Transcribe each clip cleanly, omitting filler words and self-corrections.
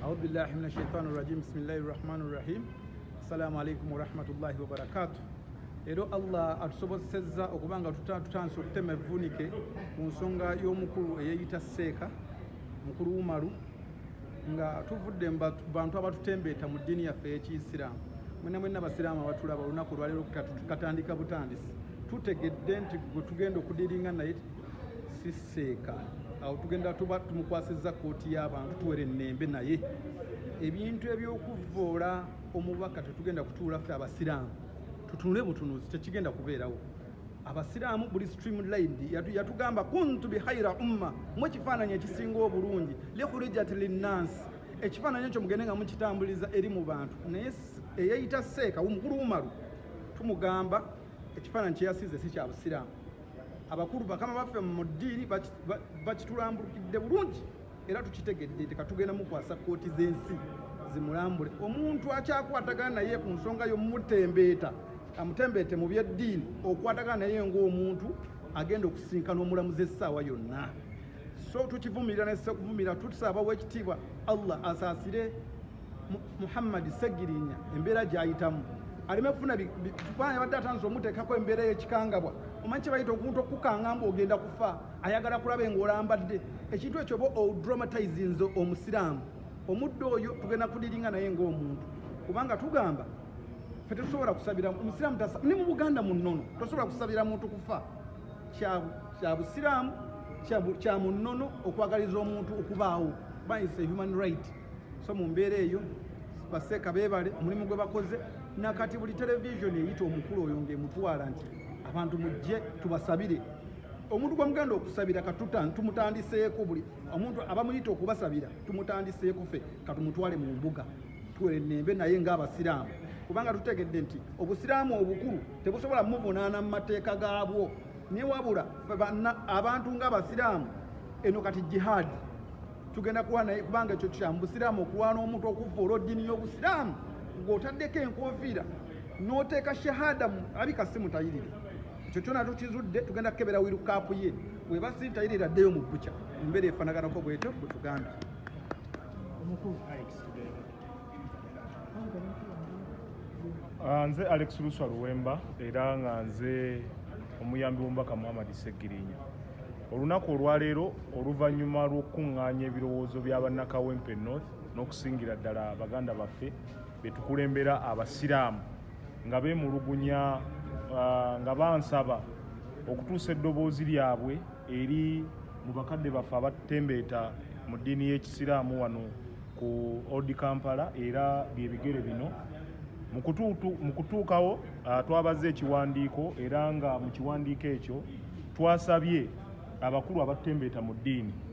أعوذ بالله من الشيطان الرجيم بسم الله الرحمن الرحيم السلام عليكم ورحمة الله وبركاته. Ero Allah atusobozesezza okubanga tutanse okutema evvunike ku nsonga y'omukulu eyeyita Seeka mukulu Umaru nga tuvudde mu bantu abatutembeeta mu ddiini yaffe ey'Ekiyisiraamu. Mwenna abasiraamu abatulaba olunaku lwaleero katandika butandisi tutegedde nti gwe tugenda okudiringa naye si Seeka. Awo tugenda tuba tumukwasizza kooti y'abantu tuwere ennembe naye ebintu eby'okuvvoola omubaka tetugenda kutuula ffe abasiraamu tutunule butunuzi tekigenda kubeerawo. Abasiraamu buli streamlined yatugamba kuntu bihaira umma mwekifaananyi ekisinga obulungi likhurijat linnansi ekifaananyi ekyo mugende nga mukitambuliza eri mu bantu. Naye eyeyita Seeka omukulu Umaru tumugamba ekifaananyi kyeyasize si kya busiraamu. Abakulu bakama baffe mu ddiini bakitulambulukidde bulungi era tukitegedde tekatugenda mukwasa kooti z'ensi zimulambule. Omuntu akyakwatagana naye ku nsonga y'omutembeeta amutembeete mu byeddiini okwatagana naye ng'omuntu agenda okusinkana omulamuzi essaawa yonna. So tukivumirira nessekuvumira tusaba w'ekitiibwa Allah asaasire Muhammad Ssegirinya embeera gy'ayitamu aleme kufuna tupanya badde atandise omuteekako embeera y'ekikangabwa. Omanyi kye bayita omuntu okukanga mbu ogenda kufa ayagala kulabe ng'olambadde ekintu ekyo oba odramatizinze omusiraamu. Omuddo oyo tugenda kudiringa naye ng'omuntu kubanga tugamba ffe tetusobola kusabira omusiraamu ni mu Buganda munnono tosobola kusabira muntu kufa. Kya busiraamu kya munnono okwagaliza omuntu okubaawo kuba is a human right. So mu mbeera eyo baseeka beebale omulimu gwe bakoze nakati buli televisioni eyita omukulu oyo ng'emutwala nti abantu mujje tubasabire. Omuntu gwe mugenda okusabira tumutandiseeko buli omuntu abamuyita okubasabira tumutandiseeko ffe katumutwale mu mbuga tuwere ennembe naye ng'abasiraamu kubanga tutegedde nti obusiraamu obukulu tebusobola muvunaana mu mateeka gaabwo naye wabula abantu ng'abasiraamu eno kati jihaadi tugenda kuwa naye kubanga ekyo kya mu busiraamu okuwaana omuntu okuvvoola oddiini y'obusiraamu ng'otaddeko enkofiira n'oteeka shahada abika si mutayirire. Ekyo kyona tukizudde tugenda kukebera wirukaapu ye weba si tayirire addeyo mu bbuca embeera efaanaganako bwetyo bwe tugambye. Nze Alex Luswa Luwemba era nga nze omuyambi w'omubaka Muhammad Ssegirinya. Olunaku olwaleero oluvannyuma lw'okukuŋŋaanya ebirowoozo by'abannakawempe North n'okusingira ddala baganda baffe betukulembera abasiraamu nga beemulugunya nga bansaba okutuusa eddoboozi lyabwe eri mu bakadde baffe abatembeeta mu ddiini y'ekisiraamu wano ku Old Kampala era byebigere bino mu kutuukawo twabaze ekiwandiiko era nga mu kiwandiiko ekyo twasabye abakulu abatembeeta mu ddiini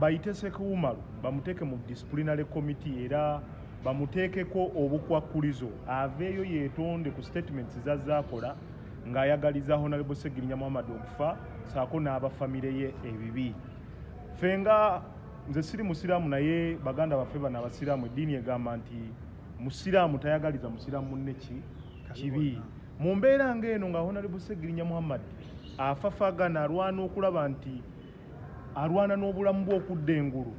bayite Sheik Umar bamuteeke mu disciplinary committee era bamuteekeko obukwakkulizo aveeyo yeetonde ku statements zazaakola ng'ayagaliza Honorable Ssegirinya Okufa saako n'abafamire ye ebibi. Ffe nga nze siri musiraamu naye baganda baffe bano abasiraamu eddiini egamba nti musiraamu tayagaliza musiraamu munne kibi. Mu mbeera ng'eno nga Honorable Ssegirinya Muhammad afafagana alwana okulaba nti alwana n'obulamu bwe okudda engulu,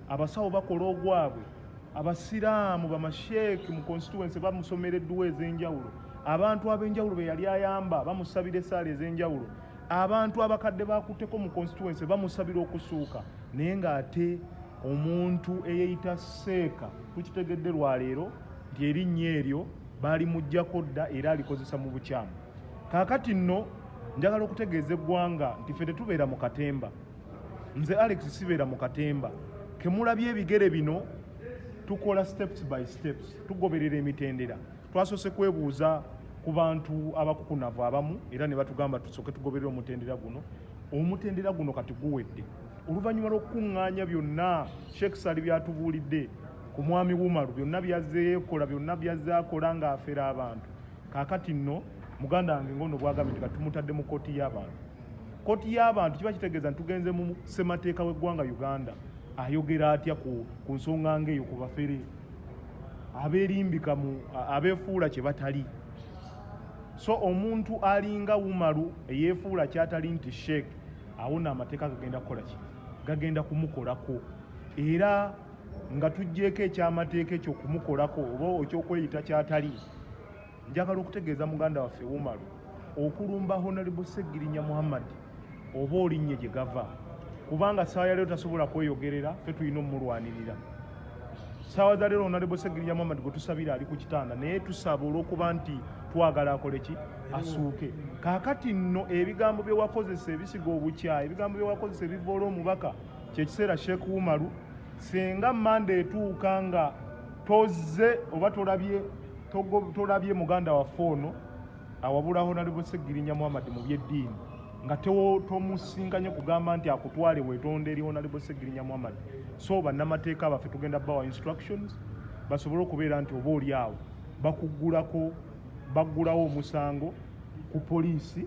abasawo bakola ogwabwe, abasiraamu bamasheeki mu constituency bamusomera edduwa ez'enjawulo, abantu ab'enjawulo be yali ayamba bamusabira essaala ez'enjawulo, abantu abakadde bakutteko mu constituency bamusabira okusuuka, naye ng'ate omuntu eyeyita Seeka tukitegedde lwaleero nti erinnya eryo balimuggyako dda era alikozesa mu bukyamu. Kaakati nno njagala okutegeeza eggwanga nti ffe tetubeera mu katemba. Nze Alex sibeera mu katemba. Kemulabye ebigere bino tukola steps by steps tugoberera emitendera. Twasose kwebuuza ku bantu abakukunavu abamu era ne batugamba tusooke tugoberera omutendera guno. Omutendera guno kati guwedde. Oluvannyuma lw'okukuŋŋaanya byonna Sheikh Sali byatubuulidde ku mwami Umaru byonna byazzeekola byonna byazzeakola ng'afera abantu. Kaakati nno muganda wange ngono bwagambye nti katumutadde mu kooti y'abantu. Kooti y'abantu kiba kitegeeza nti tugenze mu ssemateeka w'eggwanga Uganda ayogera atya ku nsonga ng'eyo ku bafere abeerimbika abeefuula kye batali. So omuntu alinga Umaru eyeefuula kyatali nti Sheikh awona amateeka gagenda kukola ki? Gagenda kumukolako. Era nga tujjeeko ekyamateeka ekyo okumukolako oba ekyokweyita kyatali, njagala okutegeeza muganda waffe Umar okulumba Honorable Ssegirinya Muhammad oba olinnye gye gava, kubanga saawa ya leero tasobola kweyogerera, ffe tulina omulwanirira. Saawa za leero Honorable Ssegirinya Muhammad gwe tusabira ali ku kitanda, naye tusaba olw'okuba nti twagala akole ki asuuke. Kaakati nno ebigambo bye wakozesa ebisiga obukya, ebigambo bye wakozesa ebivoola omubaka, kyekiseera Sheik Umar, senga Manda etuuka nga tozze oba tolabye muganda waffe ono awabula Honorable Ssegirinya Muhammad mu byeddiini, nga tomusinkanye kugamba nti akutwale weetonde eri Honorable Ssegirinya Muhammad. So bannamateeka baffe tugenda bawa instructions basobole okubeera nti oba oli awo baggulawo omusango ku poliisi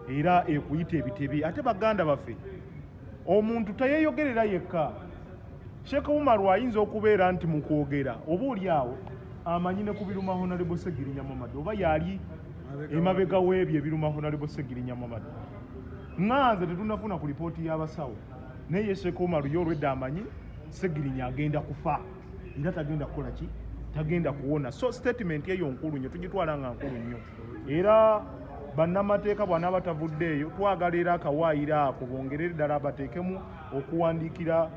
era ekuyita ebitebi. Ate baganda baffe omuntu tayeeyogerera yekka. Sheik Umar ayinza okubeera nti mu kwogera oba oli awo amanyi ne ku biruma Honorable Ssegirinya Muhammad oba yali emabega w'ebyo ebiruma Honorable Ssegirinya Muhammad. Nganze tetunafuna ku lipooti y'abasawo, naye Sheik Umar y'olwedda amanyi Ssegirinya agenda kufa era tagenda kukola ki, tagenda kuwona. So statement eyo nkulu nnyo, tugitwala nga nkulu nnyo, era bannamateeka bwana batavuddeeyo twagala era akawaayira ako bongerere ddala abateekemu okuwandiikira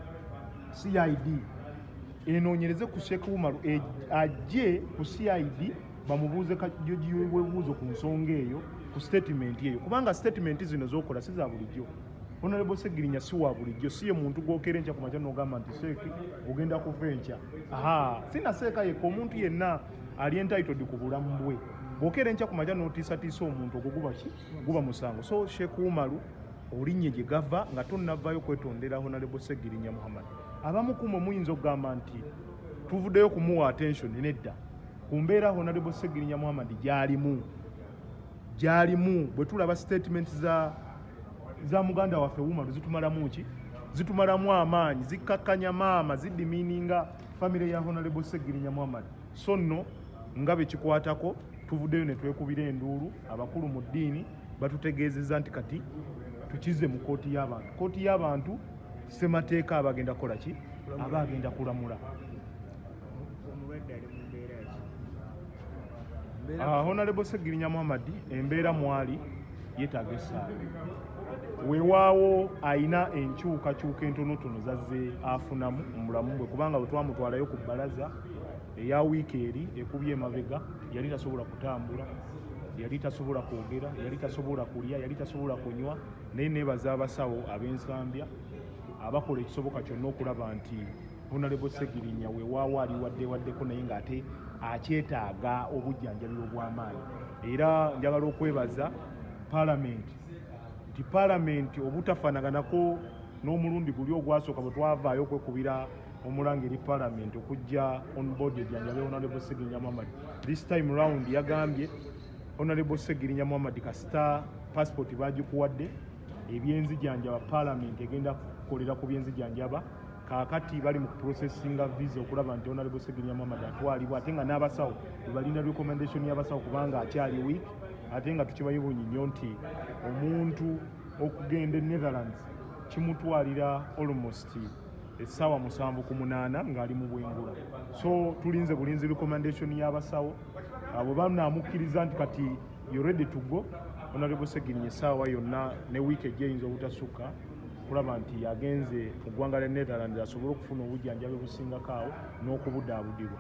CID enoonyereze ku Sheik Umar ajje ku CID bamubuuze kajojiwebuuzo ku nsonga eyo, ku statement eyo, kubanga statement zino z'okola si za bulijjo. Honorable Ssegirinya si wa bulijjo, si ye muntu gw'okeera enkya ku makya n'ogamba nti Sheik ogenda kufa enkya. Sinaseeka yekka, omuntu yenna ali entitled ku bulamu bwe. Bw'okeera enkya ku makya n'otiisatiisa omuntu ogwo guba musango. So Sheik Umar olinnye gye gava nga tonnavaayo kwetondera Honorable Ssegirinya Muhammad. Abamu kumu muyinza okugamba nti tuvuddeyo kumuwa attention nedda. Ku mbeera Honorable Ssegirinya Muhammad gy'alimu bwe tulaba statement za muganda waffe Umar zitumalamu ki? Zitumalamu amaanyi, zikkakkanya maama, ziddimiininga famire ya Honorable Ssegirinya Muhammad. So nno nga be kikwatako tuvuddeyo ne twekubira enduulu, abakulu mu ddiini batutegeezezza nti kati tukize mu kooti y'abantu. Kooti y'abantu ssemateeka abagenda kukola ki? Abagenda kulamula. Honorable Ssegirinya Muhammad embeera mwali yeetaaga essaala. Weewaawo ayina enkyukakyuka entonotono zazze afunamu mu bulamu bwe, kubanga bwe twamutwalayo ku bbalaza eya wiiki eri ekubye emabega yali tasobola kutambula, yali tasobola kwogera, yali tasobola kulya, yali tasobola kunywa, naye neebaza abasawo ab'ensambya abakola ekisoboka kyonna okulaba nti Honorable Ssegirinya weewaawo ali waddewaddeko naye ng'ate akyetaaga obujjanjabi obw'amaanyi. Era njagala okwebaza Paalamenti nti Paalamenti obutafaanaganako n'omulundi guli ogwasooka bwe twavaayo okwekubira omulanga eri Paalamenti okujja on board ejjanjabe Honorable Ssegirinya Muhammad. This time round yagambye Honorable Ssegirinya Muhammad kasita passport bagikuwadde, ebyenzijanjaba Paalamenti egenda kukolera ku byenzijanjaba, kaakati bali mu processinga visa okulaba nti Honorable Ssegirinya Muhammad atwalibwa, ate nga n'abasawo balinda recommendation y'abasawo kubanga akyali weak, ate nga tukibayibunyi nnyo nti omuntu okugenda e Netherlands kimutwalira almost essaawa 7 ku 8 ng'ali mu bwengula. So tulinze bulinzi recommendation y'abasawo abo banaamukkiriza nti kati you ready to go. Honorable Ssegirinya essaawa yonna ne wiiki ejja eyinza obutasukka kulaba nti yagenze mu ggwanga lya Netherlands asobole okufuna obujjanjabi obusingako awo n'okubudaabudirwa.